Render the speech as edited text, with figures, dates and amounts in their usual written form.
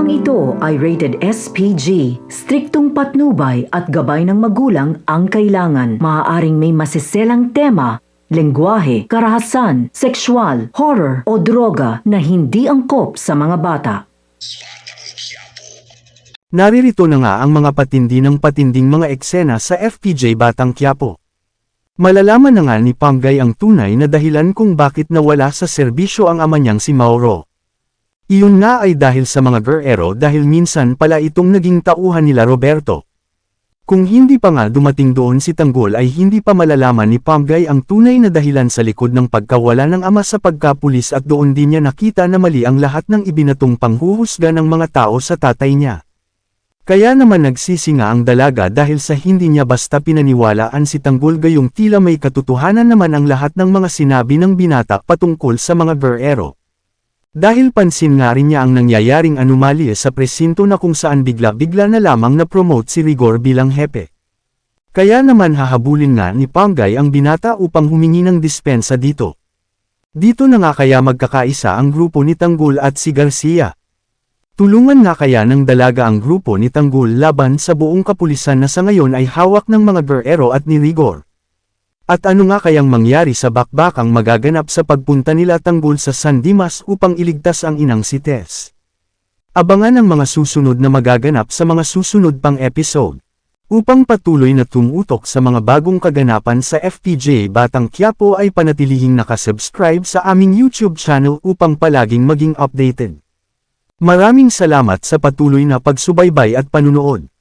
Programang ito ay rated SPG. Striktong patnubay at gabay ng magulang ang kailangan. Maaaring may masiselang tema, lengguwahe, karahasan, sexual, horror o droga na hindi angkop sa mga bata. Naririto na nga ang mga patinding mga eksena sa FPJ Batang Quiapo. Malalaman na nga ni Panggay ang tunay na dahilan kung bakit nawala sa serbisyo ang ama niyang si Mauro. Iyon nga ay dahil sa mga Guerrero dahil minsan pala itong naging tauhan nila Roberto. Kung hindi pa nga dumating doon si Tanggol ay hindi pa malalaman ni Panggay ang tunay na dahilan sa likod ng pagkawala ng ama sa pagkapulis at doon din niya nakita na mali ang lahat ng ibinatong panghuhusga ng mga tao sa tatay niya. Kaya naman nagsisi nga ang dalaga dahil sa hindi niya basta pinaniwalaan si Tanggol gayong tila may katotohanan naman ang lahat ng mga sinabi ng binata patungkol sa mga Guerrero. Dahil pansin nga rin niya ang nangyayaring anomalye sa presinto na kung saan bigla-bigla na lamang na-promote si Rigor bilang hepe. Kaya naman hahabulin nga ni Panggay ang binata upang humingi ng dispensa dito. Dito na nga kaya magkakaisa ang grupo ni Tanggol at si Garcia. Tulungan nga kaya ng dalaga ang grupo ni Tanggol laban sa buong kapulisan na sa ngayon ay hawak ng mga Guerrero at ni Rigor. At ano nga kayang mangyari sa bakbakang magaganap sa pagpunta nila Tanggol sa San Dimas upang iligtas ang inang si Tess? Abangan ang mga susunod na magaganap sa mga susunod pang episode. Upang patuloy na tumutok sa mga bagong kaganapan sa FPJ Batang Quiapo ay panatilihing nakasubscribe sa aming YouTube channel upang palaging maging updated. Maraming salamat sa patuloy na pagsubaybay at panunood.